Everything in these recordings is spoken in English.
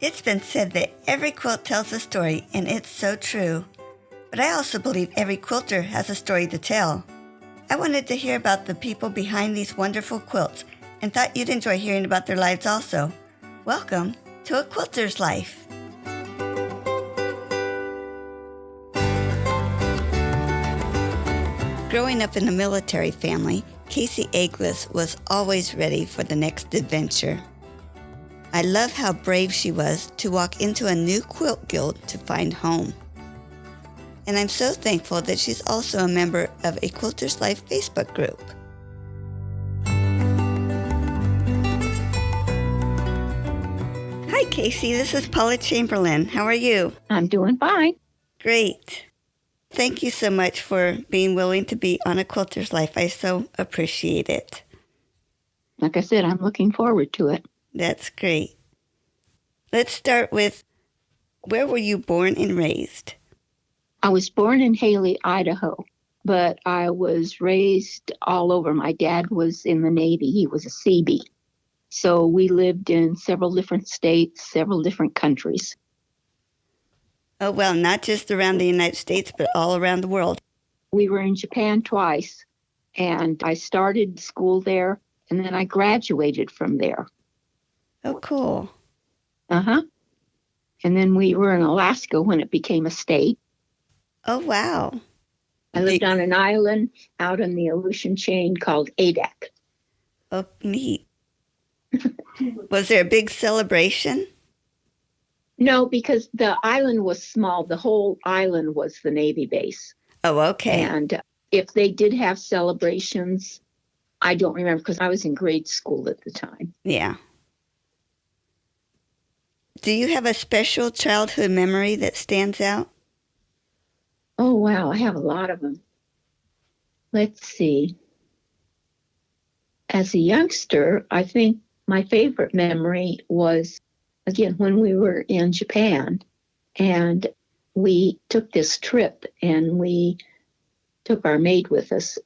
It's been said that every quilt tells a story, and it's so true. But I also believe every quilter has a story to tell. I wanted to hear about the people behind these wonderful quilts and thought you'd enjoy hearing about their lives also. Welcome to A Quilter's Life. Growing up in a military family, Kasey Egelus was always ready for the next adventure. I love how brave she was to walk into a new quilt guild to find home. And I'm so thankful that she's also a member of A Quilter's Life Facebook group. Hi, Kasey. This is Paula Chamberlain. How are you? I'm doing fine. Great. Thank you so much for being willing to be on A Quilter's Life. I so appreciate it. Like I said, I'm looking forward to it. That's great. Let's start with, where were you born and raised? I was born in Haley, Idaho, but I was raised all over. My dad was in the Navy. He was a Seabee. So we lived in several different states, several different countries. Oh, well, not just around the United States, but all around the world. We were in Japan twice, and I started school there, and then I graduated from there. Oh, cool. Uh-huh. And then we were in Alaska when it became a state. Oh, wow. I lived on an island out in the Aleutian chain called Adak. Oh, neat. Was there a big celebration? No, because the island was small. The whole island was the Navy base. Oh, okay. And if they did have celebrations, I don't remember because I was in grade school at the time. Yeah. Do you have a special childhood memory that stands out? Oh, wow. I have a lot of them. Let's see. As a youngster, I think my favorite memory was, again, when we were in Japan, and we took this trip and we took our maid with us.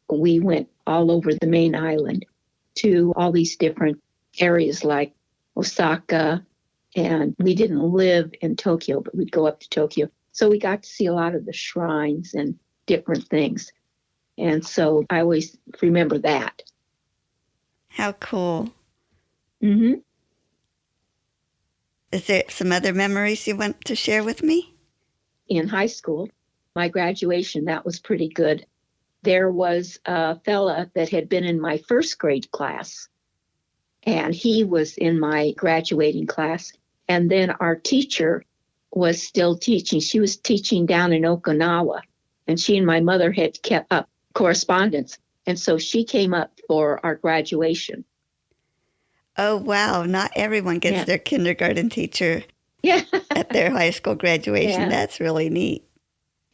We went all over the main island to all these different areas like Osaka, and we didn't live in Tokyo, but we'd go up to Tokyo. So we got to see a lot of the shrines and different things. And so I always remember that. How cool. Mm-hmm. Is there some other memories you want to share with me? In high school, my graduation, that was pretty good. There was a fella that had been in my first grade class, and he was in my graduating class. And then our teacher was still teaching. She was teaching down in Okinawa, and she and my mother had kept up correspondence. And so she came up for our graduation. Oh, wow. Not everyone gets their kindergarten teacher at their high school graduation. Yeah. That's really neat.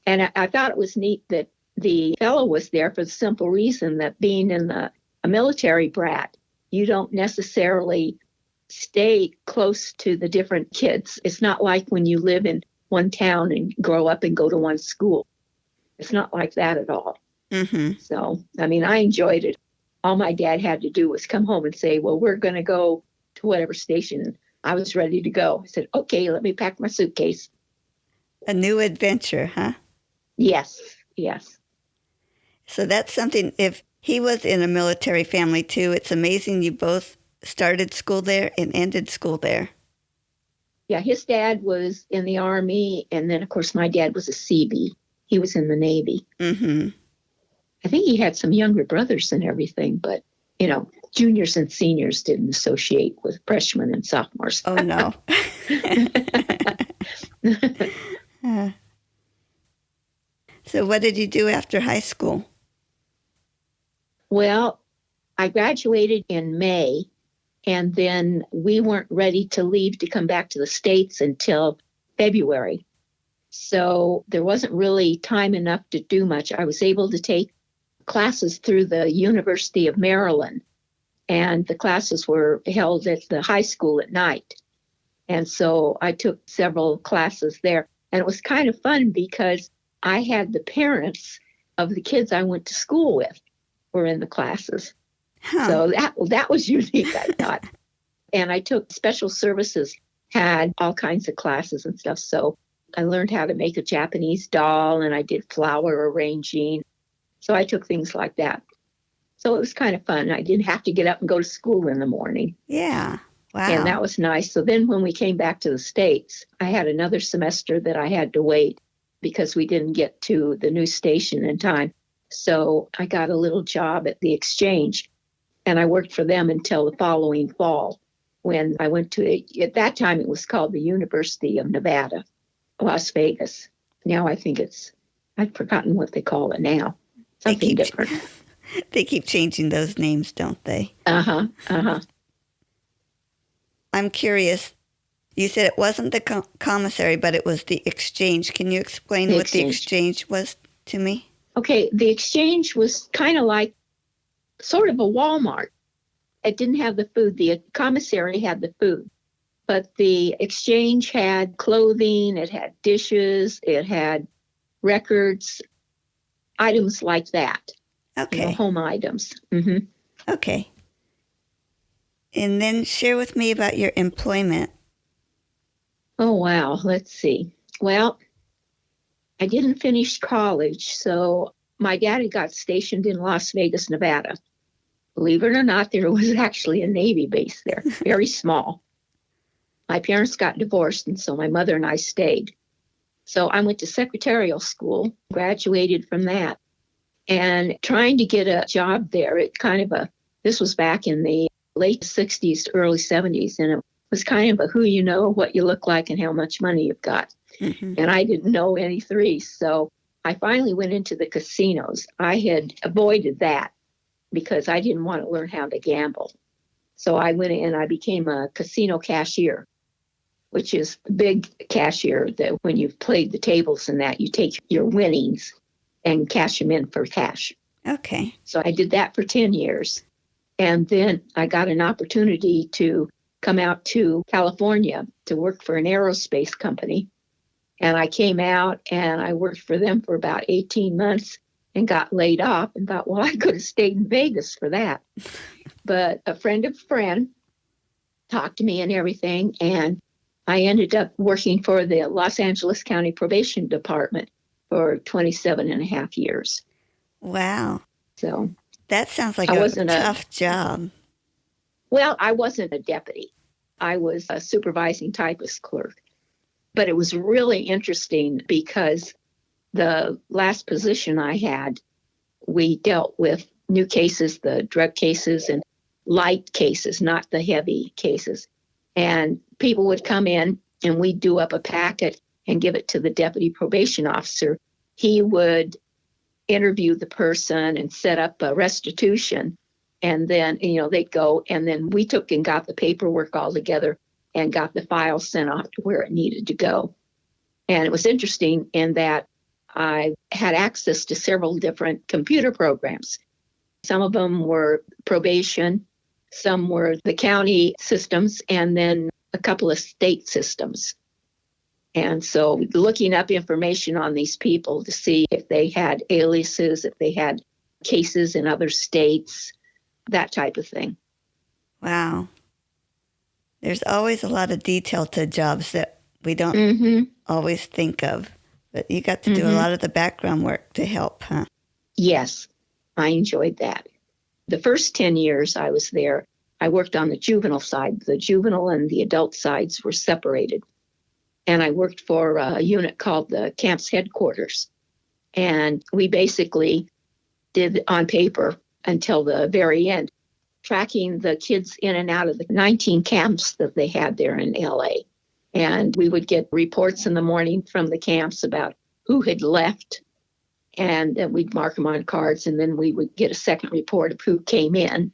And I thought it was neat that the fellow was there for the simple reason that being in a military brat, you don't necessarily stay close to the different kids. It's not like when you live in one town and grow up and go to one school. It's not like that at all. Mm-hmm. So, I mean, I enjoyed it. All my dad had to do was come home and say, well, we're going to go to whatever station. And I was ready to go. I said, okay, let me pack my suitcase. A new adventure, huh? Yes. So that's something, if he was in a military family too, it's amazing you both started school there and ended school there. Yeah, his dad was in the Army. And then, of course, my dad was a Seabee. He was in the Navy. Mm-hmm. I think he had some younger brothers and everything, but, you know, juniors and seniors didn't associate with freshmen and sophomores. Oh, no. So what did you do after high school? Well, I graduated in May, and then we weren't ready to leave to come back to the States until February. So there wasn't really time enough to do much. I was able to take classes through the University of Maryland, and the classes were held at the high school at night. And so I took several classes there, and it was kind of fun because I had the parents of the kids I went to school with were in the classes. Huh. So that was unique, I thought. And I took special services had all kinds of classes and stuff. So I learned how to make a Japanese doll, and I did flower arranging. So I took things like that. So it was kind of fun. I didn't have to get up and go to school in the morning. Yeah. Wow. And that was nice. So then when we came back to the States, I had another semester that I had to wait because we didn't get to the new station in time. So I got a little job at the exchange, and I worked for them until the following fall when I went to, at that time it was called the University of Nevada, Las Vegas. Now I think I've forgotten what they call it now. Something different. They keep changing those names, don't they? Uh-huh, uh-huh. I'm curious. You said it wasn't the commissary, but it was the exchange. Can you explain what the exchange was to me? Okay, the exchange was kind of like sort of a Walmart. It didn't have the food. The commissary had the food, but the exchange had clothing, it had dishes, it had records, items like that. Okay. Home items. Mm-hmm. Okay. And then share with me about your employment. Oh, wow. Let's see. Well, I didn't finish college, so my daddy got stationed in Las Vegas, Nevada. Believe it or not, there was actually a Navy base there, very small. My parents got divorced, and so my mother and I stayed. So I went to secretarial school, graduated from that, and trying to get a job there, this was back in the late 60s to early 70s, and it was kind of a who you know, what you look like, and how much money you've got. Mm-hmm. And I didn't know any three, so I finally went into the casinos. I had avoided that because I didn't want to learn how to gamble. So I went in and I became a casino cashier, which is a big cashier that when you've played the tables and that, you take your winnings and cash them in for cash. Okay. So I did that for 10 years. And then I got an opportunity to come out to California to work for an aerospace company. And I came out and I worked for them for about 18 months and got laid off and thought, well, I could have stayed in Vegas for that. But a friend of a friend talked to me and everything. And I ended up working for the Los Angeles County Probation Department for 27 and a half years. Wow. So that sounds like a tough job. Well, I wasn't a deputy. I was a supervising typist clerk. But it was really interesting because the last position I had, we dealt with new cases, the drug cases and light cases, not the heavy cases. And people would come in and we'd do up a packet and give it to the deputy probation officer. He would interview the person and set up a restitution. And then, they'd go, and then we took and got the paperwork all together and got the file sent off to where it needed to go. And it was interesting in that I had access to several different computer programs. Some of them were probation, some were the county systems, and then a couple of state systems. And so looking up information on these people to see if they had aliases, if they had cases in other states, that type of thing. Wow. There's always a lot of detail to jobs that we don't always think of. But you got to do a lot of the background work to help, huh? Yes, I enjoyed that. The first 10 years I was there, I worked on the juvenile side. The juvenile and the adult sides were separated. And I worked for a unit called the camp's headquarters. And we basically did on paper until the very end, tracking the kids in and out of the 19 camps that they had there in LA. And we would get reports in the morning from the camps about who had left. And then we'd mark them on cards. And then we would get a second report of who came in.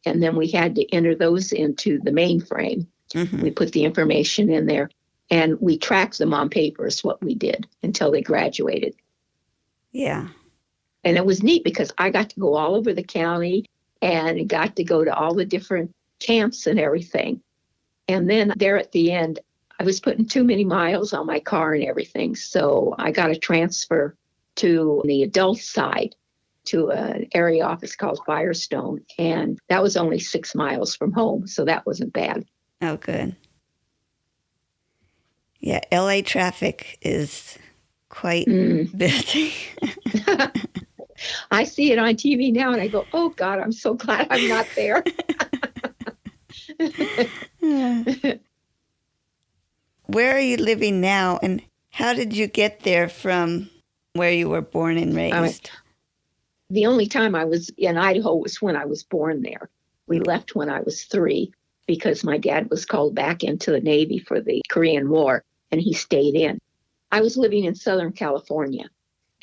And then we had to enter those into the mainframe. Mm-hmm. We put the information in there. And we tracked them on paper is what we did until they graduated. Yeah. And it was neat because I got to go all over the county and got to go to all the different camps and everything. And then there at the end, I was putting too many miles on my car and everything. So I got a transfer to the adult side to an area office called Firestone. And that was only 6 miles from home. So that wasn't bad. Oh, good. Yeah, LA traffic is quite busy. I see it on TV now and I go, oh God, I'm so glad I'm not there. Where are you living now, and how did you get there from where you were born and raised? The only time I was in Idaho was when I was born there. We left when I was 3 because my dad was called back into the Navy for the Korean War, and he stayed in. I was living in Southern California,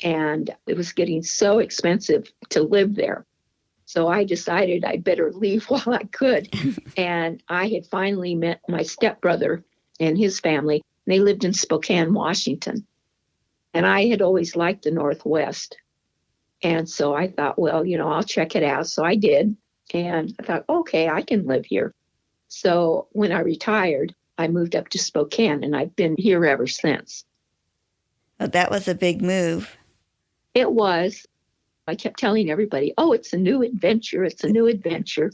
and it was getting so expensive to live there. So I decided I'd better leave while I could. And I had finally met my stepbrother and his family. They lived in Spokane, Washington. And I had always liked the Northwest. And so I thought, well, I'll check it out. So I did. And I thought, okay, I can live here. So when I retired, I moved up to Spokane, and I've been here ever since. Oh, that was a big move. It was. I kept telling everybody, oh, it's a new adventure. It's a new adventure.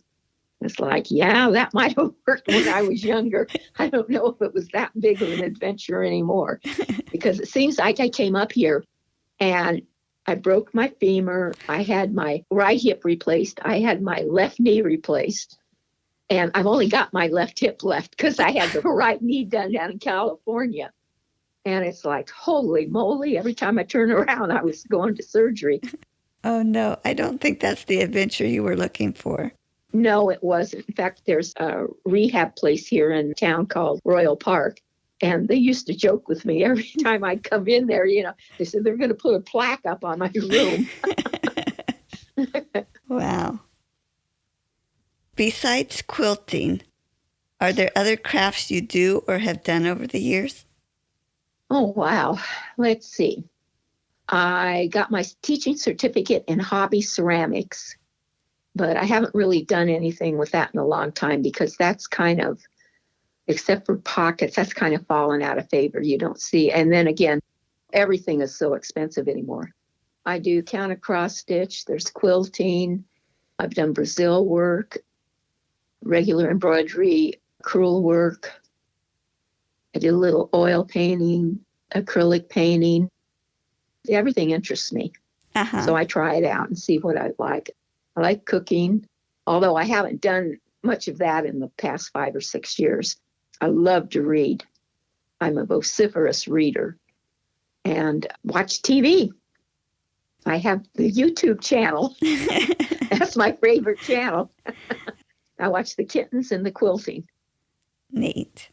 It's like, yeah, that might have worked when I was younger. I don't know if it was that big of an adventure anymore, because it seems like I came up here and I broke my femur. I had my right hip replaced. I had my left knee replaced. And I've only got my left hip left because I had the right knee done down in California. And it's like, holy moly, every time I turn around, I was going to surgery. Oh, no, I don't think that's the adventure you were looking for. No, it wasn't. In fact, there's a rehab place here in town called Royal Park. And they used to joke with me every time I'd come in there, they said they're going to put a plaque up on my room. Wow. Besides quilting, are there other crafts you do or have done over the years? Oh, wow. Let's see. I got my teaching certificate in hobby ceramics, but I haven't really done anything with that in a long time because that's kind of, except for pockets, that's kind of fallen out of favor. You don't see. And then again, everything is so expensive anymore. I do counter cross stitch. There's quilting. I've done Brazil work, regular embroidery, crewel work. I do a little oil painting, acrylic painting. Everything interests me. So I try it out and see what I like. I like cooking, although I haven't done much of that in the past 5 or 6 years. I love to read. I'm a vociferous reader and watch TV. I have the YouTube channel. That's my favorite channel. I watch the kittens and the quilting. Neat.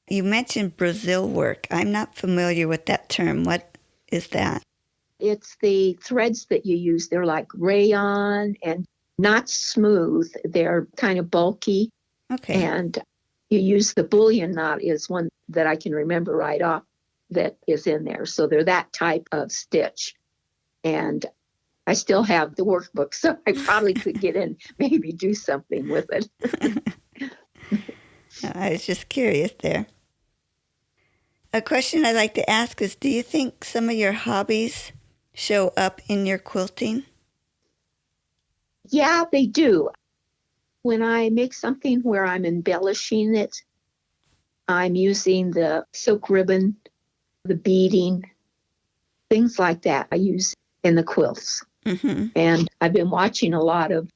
You mentioned Brazil work. I'm not familiar with that term. What is that? It's the threads that you use. They're like rayon and not smooth. They're kind of bulky. Okay. And you use the bullion knot is one that I can remember right off that is in there. So they're that type of stitch. And I still have the workbook, so I probably could get in, maybe do something with it. I was just curious there. A question I'd like to ask is, do you think some of your hobbies show up in your quilting? Yeah, they do. When I make something where I'm embellishing it, I'm using the silk ribbon, the beading, things like that I use in the quilts. Mm-hmm. And I've been watching a lot of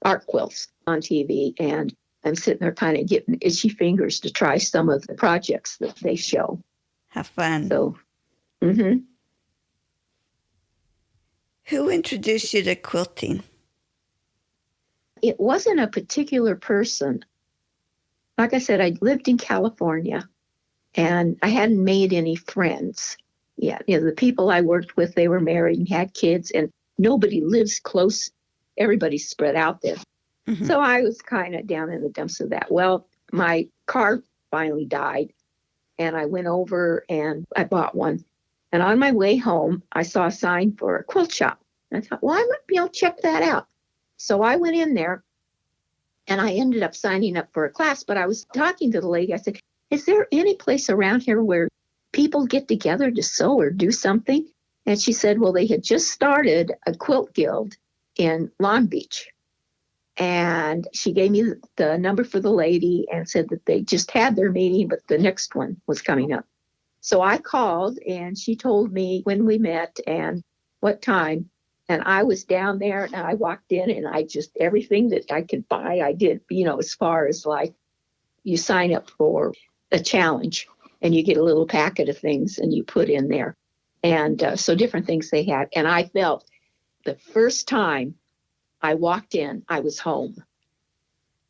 art quilts on TV, and I'm sitting there kind of getting itchy fingers to try some of the projects that they show. Have fun. So, Who introduced you to quilting? It wasn't a particular person. Like I said, I lived in California, and I hadn't made any friends yet. The people I worked with, they were married and had kids, and nobody lives close. Everybody's spread out there. Mm-hmm. So I was kind of down in the dumps of that. Well, my car finally died, and I went over and I bought one. And on my way home, I saw a sign for a quilt shop. And I thought, well, I might be able to check that out. So I went in there, and I ended up signing up for a class. But I was talking to the lady. I said, is there any place around here where people get together to sew or do something? And she said, well, they had just started a quilt guild in Long Beach. And she gave me the number for the lady and said that they just had their meeting, but the next one was coming up. So I called and she told me when we met and what time. And I was down there and I walked in and I just, everything that I could buy, I did, as far as like you sign up for a challenge and you get a little packet of things and you put in there. And so different things they had. And I felt the first time I walked in, I was home.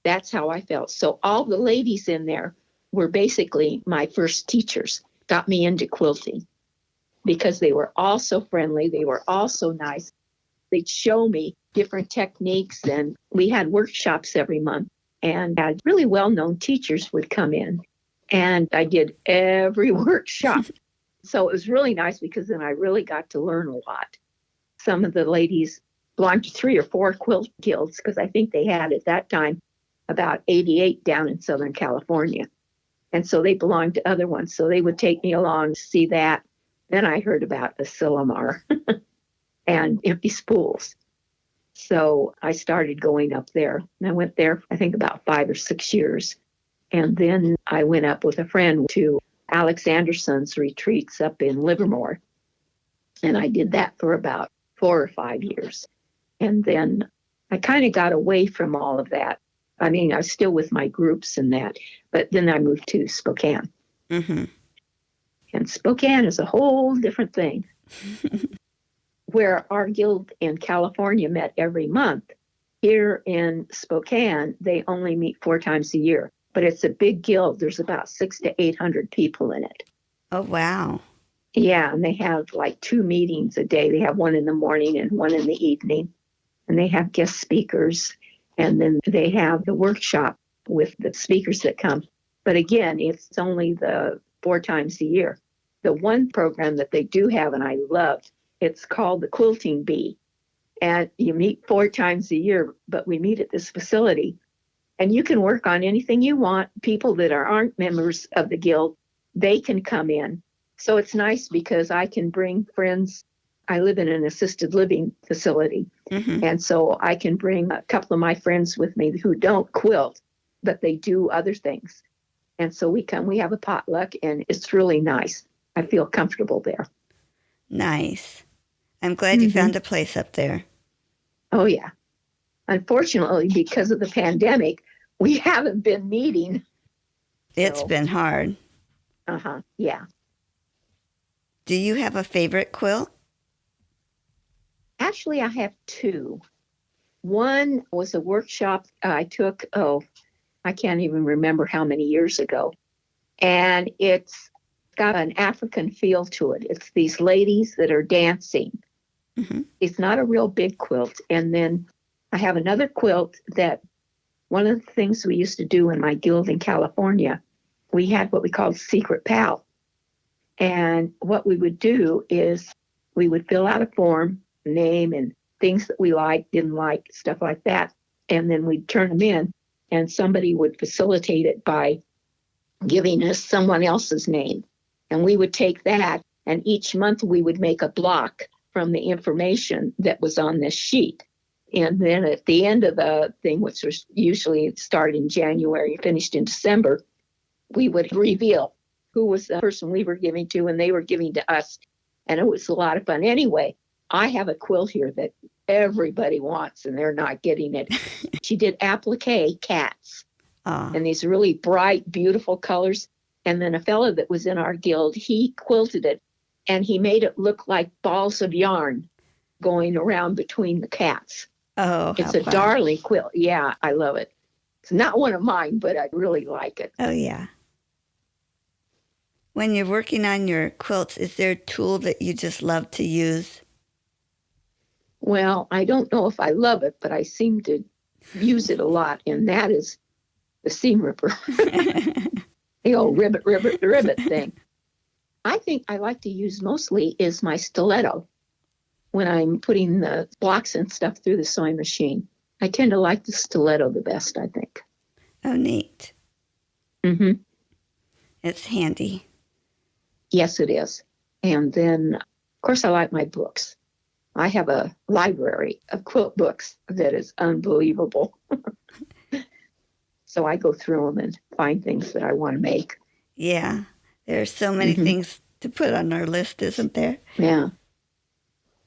That's how I felt. So all the ladies in there were basically my first teachers, got me into quilting because they were all so friendly. They were all so nice. They'd show me different techniques, and we had workshops every month, and had really well-known teachers would come in, and I did every workshop. So it was really nice because then I really got to learn a lot. Some of the ladies belonged to 3 or 4 quilt guilds because I think they had at that time about 88 down in Southern California. And so they belonged to other ones. So they would take me along to see that. Then I heard about Asilomar and empty spools. So I started going up there. And I went there, I think, about 5 or 6 years. And then I went up with a friend to Alex Anderson's retreats up in Livermore. And I did that for about 4 or 5 years. And then I kind of got away from all of that. I mean, I was still with my groups and that. But then I moved to Spokane. Mm-hmm. And Spokane is a whole different thing. Where our guild in California met every month, here in Spokane, they only meet 4 times a year. But it's a big guild. There's about 600 to 800 people in it. Oh, wow. Yeah, and they have like 2 meetings a day. They have one in the morning and one in the evening. And they have guest speakers. And then they have the workshop with the speakers that come. But again, it's only the 4 times a year. The one program that they do have, and I loved, it's called the Quilting Bee. And you meet 4 times a year, but we meet at this facility. And you can work on anything you want. People that aren't members of the guild, they can come in. So it's nice because I can bring friends. I live in an assisted living facility. Mm-hmm. And so I can bring a couple of my friends with me who don't quilt, but they do other things. And so we have a potluck, and it's really nice. I feel comfortable there. Nice. I'm glad you found a place up there. Oh, yeah. Unfortunately, because of the pandemic, we haven't been meeting. It's been hard. Uh-huh, yeah. Do you have a favorite quilt? Actually, I have 2. One was a workshop I took, I can't even remember how many years ago. And it's got an African feel to it. It's these ladies that are dancing. Mm-hmm. It's not a real big quilt. And then I have another quilt that one of the things we used to do in my guild in California, we had what we called Secret Pal. And what we would do is we would fill out a form, name and things that we liked, didn't like, stuff like that. And then we'd turn them in, and somebody would facilitate it by giving us someone else's name. And we would take that, and each month we would make a block from the information that was on this sheet. And then at the end of the thing, which was usually start in January, finished in December, we would reveal who was the person we were giving to and they were giving to us. And it was a lot of fun. Anyway, I have a quilt here that everybody wants, and they're not getting it. She did applique cats and these really bright, beautiful colors. And then a fellow that was in our guild, he quilted it, and he made it look like balls of yarn going around between the cats. Oh, it's a darling quilt. Yeah, I love it. It's not one of mine, but I really like it. Oh, yeah. When you're working on your quilts, is there a tool that you just love to use? Well, I don't know if I love it, but I seem to use it a lot, and that is the seam ripper. The old ribbit thing. I think I like to use mostly is my stiletto when I'm putting the blocks and stuff through the sewing machine. I tend to like the stiletto the best, I think. Oh, neat. Mm-hmm. It's handy. Yes, it is. And then, of course, I like my books. I have a library of quilt books that is unbelievable. So I go through them and find things that I want to make. Yeah. There's so many things to put on our list, isn't there? Yeah.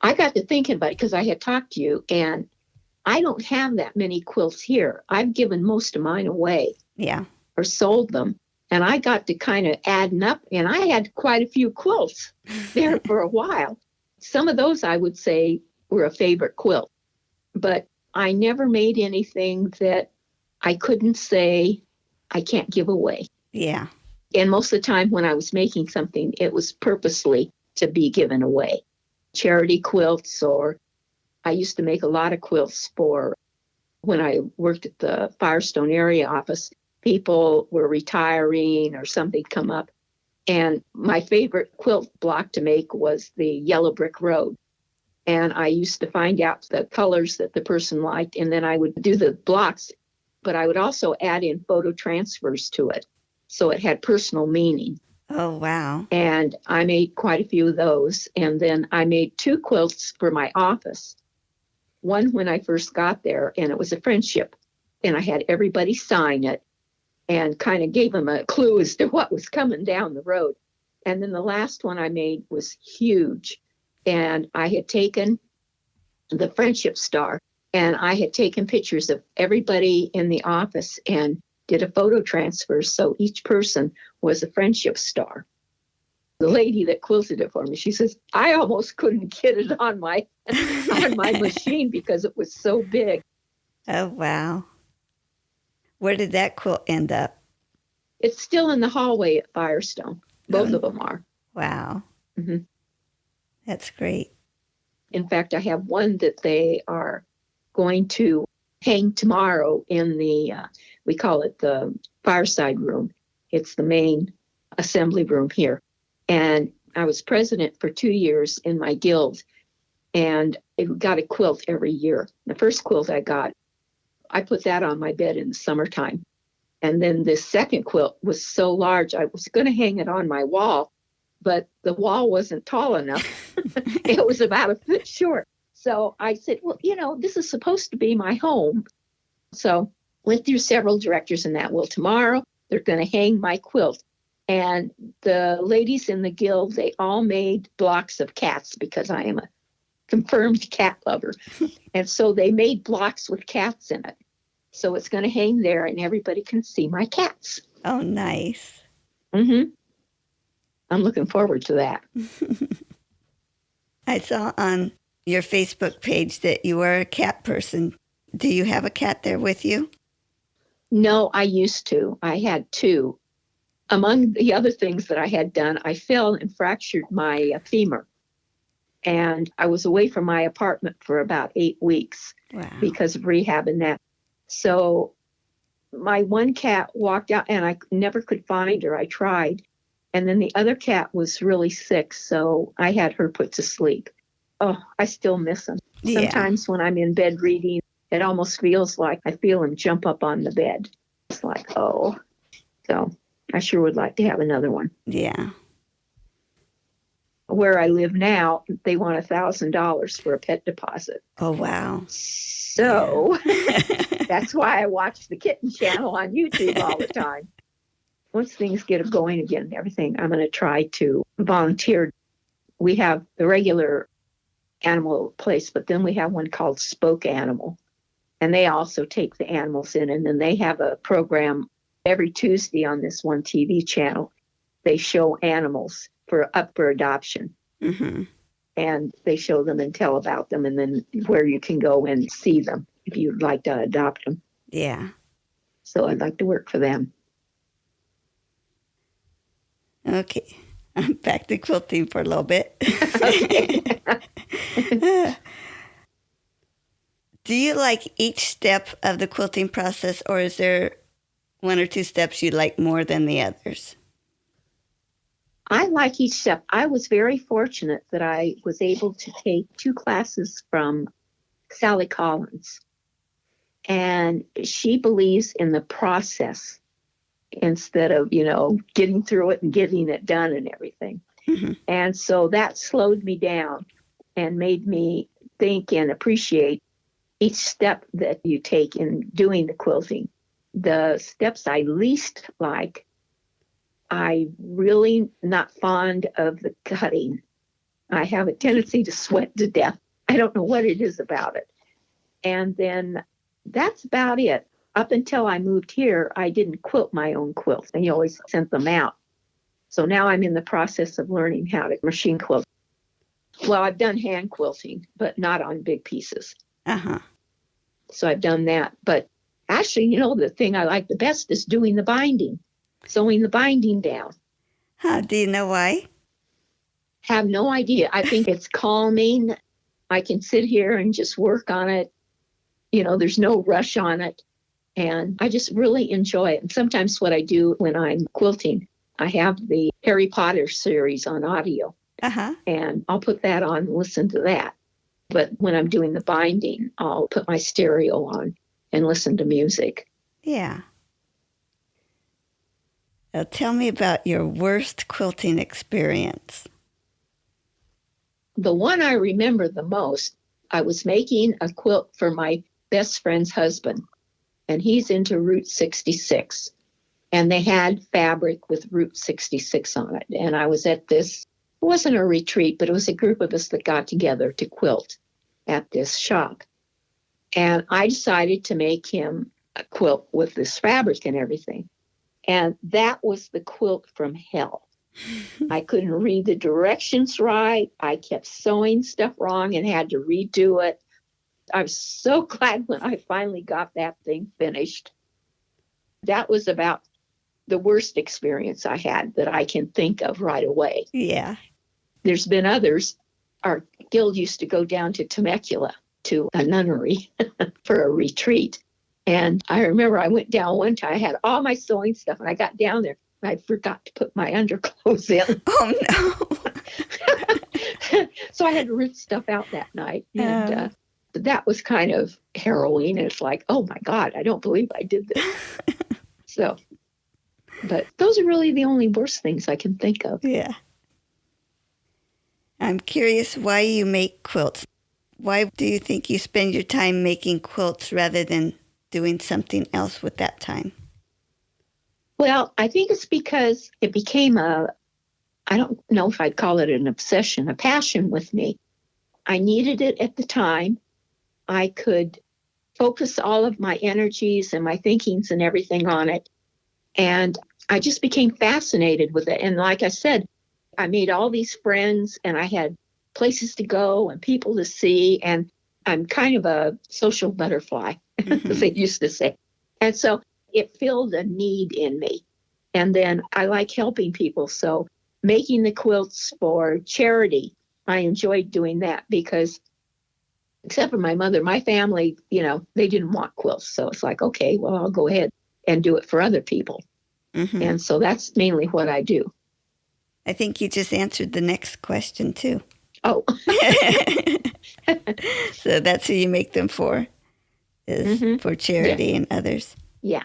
I got to thinking about it because I had talked to you, and I don't have that many quilts here. I've given most of mine away. Yeah. Or sold them. And I got to kind of adding up, and I had quite a few quilts there for a while. Some of those I would say were a favorite quilt, but I never made anything that I couldn't say I can't give away. Yeah. And most of the time when I was making something, it was purposely to be given away. Charity quilts, or I used to make a lot of quilts for when I worked at the Firestone area office. People were retiring or something come up. And my favorite quilt block to make was the Yellow Brick Road. And I used to find out the colors that the person liked, and then I would do the blocks, but I would also add in photo transfers to it. So it had personal meaning. Oh, wow. And I made quite a few of those. And then I made 2 quilts for my office. One when I first got there, and it was a friendship. And I had everybody sign it and kind of gave them a clue as to what was coming down the road. And then the last one I made was huge. And I had taken the friendship star, and I had taken pictures of everybody in the office and did a photo transfer. So each person was a friendship star. The lady that quilted it for me, she says, I almost couldn't get it on my machine because it was so big. Oh, wow. Where did that quilt end up? It's still in the hallway at Firestone. Both of them are. Wow. Mm-hmm. That's great. In fact, I have one that they are going to hang tomorrow in the, we call it the fireside room. It's the main assembly room here. And I was president for 2 years in my guild, and I got a quilt every year. The first quilt I got, I put that on my bed in the summertime. And then the second quilt was so large, I was going to hang it on my wall, but the wall wasn't tall enough. It was about a foot short. So I said, well, this is supposed to be my home. So went through several directors in that. Well, tomorrow they're going to hang my quilt. And the ladies in the guild, they all made blocks of cats because I am a confirmed cat lover. And so they made blocks with cats in it. So it's going to hang there and everybody can see my cats. Oh, nice. Mm-hmm. I'm looking forward to that. I saw on your Facebook page that you are a cat person. Do you have a cat there with you? No, I used to. I had 2. Among the other things that I had done, I fell and fractured my femur. And I was away from my apartment for about 8 weeks because of rehab and that. So my one cat walked out and I never could find her. I tried. And then the other cat was really sick, so I had her put to sleep. Oh, I still miss him. Yeah. Sometimes when I'm in bed reading, it almost feels like I feel him jump up on the bed. It's like, oh. So I sure would like to have another one. Yeah. Where I live now, they want $1,000 for a pet deposit. Oh, wow. So that's why I watch the kitten channel on YouTube all the time. Once things get going again and everything, I'm going to try to volunteer. We have the regular animal place, but then we have one called Spoke Animal. And they also take the animals in. And then they have a program every Tuesday on this one TV channel. They show animals up for adoption. Mm-hmm. And they show them and tell about them, and then where you can go and see them if you'd like to adopt them. Yeah. So I'd like to work for them. Okay. I'm back to quilting for a little bit. Do you like each step of the quilting process, or is there 1 or 2 steps you like more than the others? I like each step. I was very fortunate that I was able to take 2 classes from Sally Collins. And she believes in the process instead of, getting through it and getting it done and everything. Mm-hmm. And so that slowed me down and made me think and appreciate each step that you take in doing the quilting. The steps I least like, I'm really not fond of the cutting. I have a tendency to sweat to death. I don't know what it is about it. And then that's about it. Up until I moved here, I didn't quilt my own quilts. I always sent them out. So now I'm in the process of learning how to machine quilt. Well, I've done hand quilting, but not on big pieces. Uh-huh. So I've done that. But actually, the thing I like the best is doing the binding, sewing the binding down. Huh, do you know why? Have no idea. I think it's calming. I can sit here and just work on it. There's no rush on it. And I just really enjoy it. And sometimes what I do when I'm quilting, I have the Harry Potter series on audio. Uh-huh. And I'll put that on and listen to that. But when I'm doing the binding, I'll put my stereo on and listen to music. Yeah. Now tell me about your worst quilting experience. The one I remember the most, I was making a quilt for my best friend's husband, and he's into Route 66. And they had fabric with Route 66 on it. And I was at this, it wasn't a retreat, but it was a group of us that got together to quilt at this shop. And I decided to make him a quilt with this fabric and everything. And that was the quilt from hell. I couldn't read the directions right. I kept sewing stuff wrong and had to redo it. I was so glad when I finally got that thing finished. That was about the worst experience I had that I can think of right away. Yeah. There's been others. Our guild used to go down to Temecula to a nunnery for a retreat. And I remember I went down one time, I had all my sewing stuff, and I got down there and I forgot to put my underclothes in. Oh, no. So I had to rinse stuff out that night. And that was kind of harrowing. And it's like, oh my God, I don't believe I did this. So, but those are really the only worst things I can think of. Yeah. I'm curious why you make quilts. Why do you think you spend your time making quilts rather than doing something else with that time? Well, I think it's because it became I don't know if I'd call it an obsession, a passion with me. I needed it at the time. I could focus all of my energies and my thinkings and everything on it. And I just became fascinated with it. And like I said, I made all these friends and I had places to go and people to see. And I'm kind of a social butterfly, as they used to say. And so it filled a need in me. And then I like helping people. So making the quilts for charity, I enjoyed doing that because except for my mother, my family, they didn't want quilts. So it's like, okay, well, I'll go ahead and do it for other people. Mm-hmm. And so that's mainly what I do. I think you just answered the next question, too. Oh. So that's who you make them for, is for charity and others. Yeah.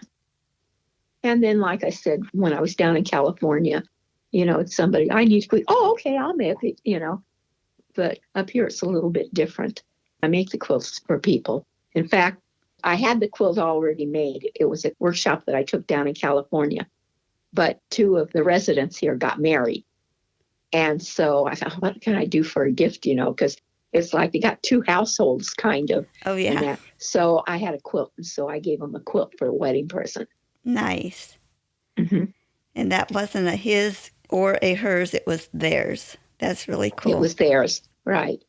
And then, like I said, when I was down in California, it's somebody, I need to quit. Oh, okay, I'll make it, But up here, it's a little bit different. I make the quilts for people. In fact, I had the quilt already made. It was a workshop that I took down in California. But 2 of the residents here got married. And so I thought, what can I do for a gift, because it's like they got 2 households kind of. Oh, yeah. So I had a quilt. And so I gave them a quilt for a wedding present. Nice. Mm-hmm. And that wasn't a his or a hers. It was theirs. That's really cool. It was theirs. Right.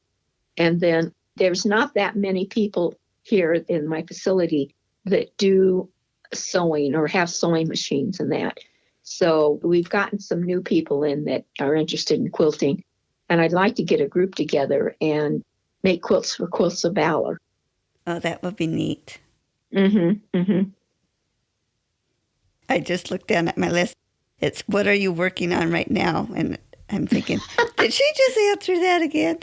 And then there's not that many people here in my facility that do sewing or have sewing machines and that. So we've gotten some new people in that are interested in quilting. And I'd like to get a group together and make quilts for Quilts of Valor. Oh, that would be neat. Mm-hmm. Mm-hmm. I just looked down at my list. It's, what are you working on right now? And I'm thinking, did she just answer that again?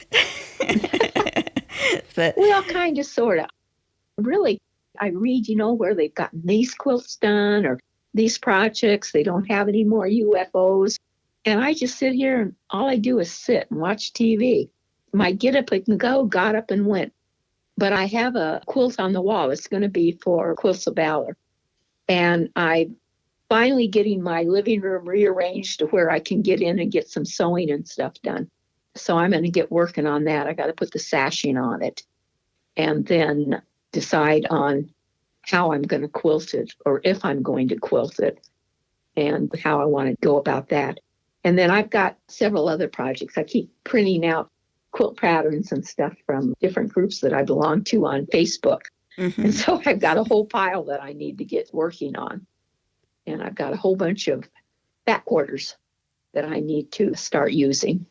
But well, kind of, sort of. Really, I read, where they've gotten these quilts done or these projects. They don't have any more UFOs. And I just sit here and all I do is sit and watch TV. My get up and go got up and went. But I have a quilt on the wall. It's going to be for Quilts of Valor. And I'm finally getting my living room rearranged to where I can get in and get some sewing and stuff done. So I'm going to get working on that. I got to put the sashing on it and then decide on how I'm going to quilt it, or if I'm going to quilt it, and how I want to go about that. And then I've got several other projects. I keep printing out quilt patterns and stuff from different groups that I belong to on Facebook. Mm-hmm. And so I've got a whole pile that I need to get working on. And I've got a whole bunch of back quarters that I need to start using.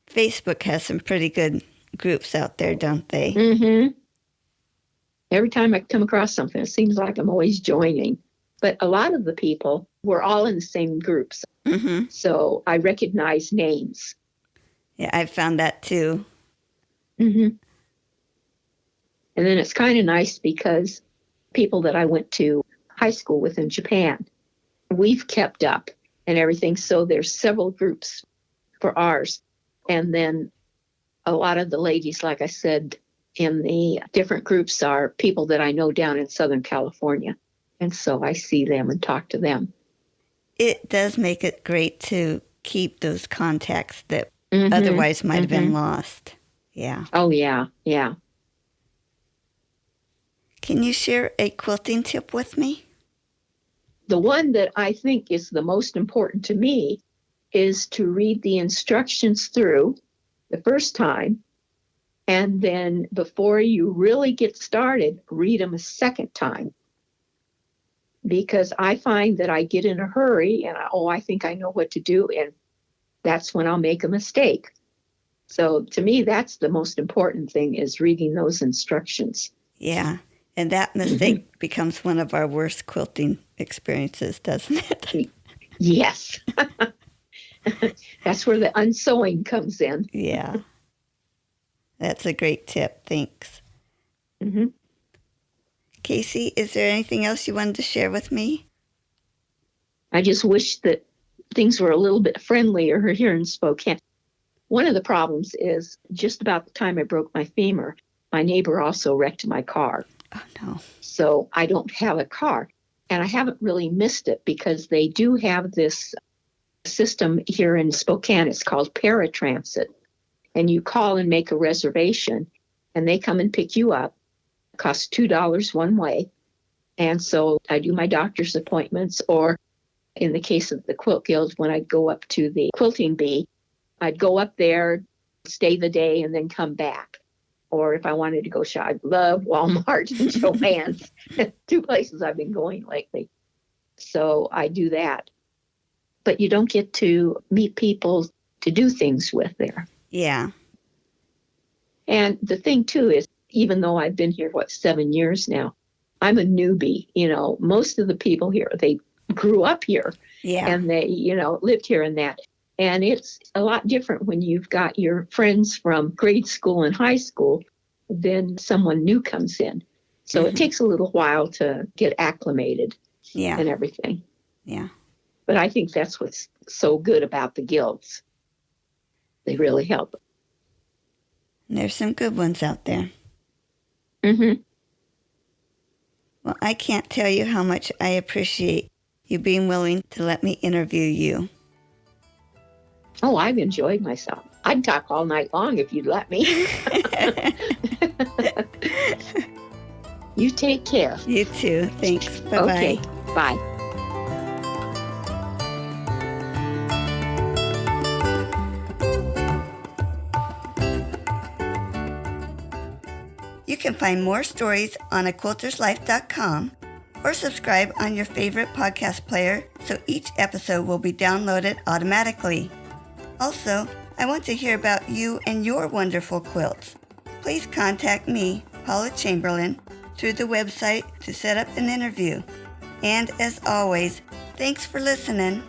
Facebook has some pretty good groups out there, don't they? Mm-hmm. Every time I come across something, it seems like I'm always joining. But a lot of the people were all in the same groups. Mm-hmm. So I recognize names. Yeah, I found that too. Mm-hmm. And then it's kind of nice because people that I went to high school with in Japan, we've kept up and everything. So there's several groups for ours. And then a lot of the ladies, like I said, in the different groups are people that I know down in Southern California. And so I see them and talk to them. It does make it great to keep those contacts that Mm-hmm. otherwise might have Mm-hmm. been lost. Yeah. Oh, yeah, yeah. Can you share a quilting tip with me? The one that I think is the most important to me is to read the instructions through the first time. And then before you really get started, read them a second time. Because I find that I get in a hurry and I think I know what to do. And that's when I'll make a mistake. So to me, that's the most important thing, is reading those instructions. Yeah. And that mistake becomes one of our worst quilting experiences, doesn't it? Yes. That's where the unsewing comes in. Yeah. That's a great tip. Thanks. Mm-hmm. Kasey, is there anything else you wanted to share with me? I just wish that things were a little bit friendlier here in Spokane. One of the problems is just about the time I broke my femur, my neighbor also wrecked my car. Oh, no. So I don't have a car. And I haven't really missed it because they do have this system here in Spokane. It's called paratransit. And you call and make a reservation, and they come and pick you up. It costs $2 one way. And so I do my doctor's appointments, or in the case of the Quilt Guild, when I go up to the quilting bee, I'd go up there, stay the day, and then come back. Or if I wanted to go shop, I love Walmart and Joann's, 2 places I've been going lately. So I do that. But you don't get to meet people to do things with there. Yeah. And the thing, too, is even though I've been here, 7 years now, I'm a newbie. Most of the people here, they grew up here. Yeah. And they, lived here and that. And it's a lot different when you've got your friends from grade school and high school than someone new comes in. So It takes a little while to get acclimated and everything. Yeah. But I think that's what's so good about the guilds. They really help. There's some good ones out there. Mm-hmm. Well, I can't tell you how much I appreciate you being willing to let me interview you. Oh, I've enjoyed myself. I'd talk all night long if you'd let me. You take care. You too. Thanks. Bye-bye. Okay. Bye. You can find more stories on aquilterslife.com or subscribe on your favorite podcast player so each episode will be downloaded automatically. Also, I want to hear about you and your wonderful quilts. Please contact me, Paula Chamberlain, through the website to set up an interview. And as always, thanks for listening.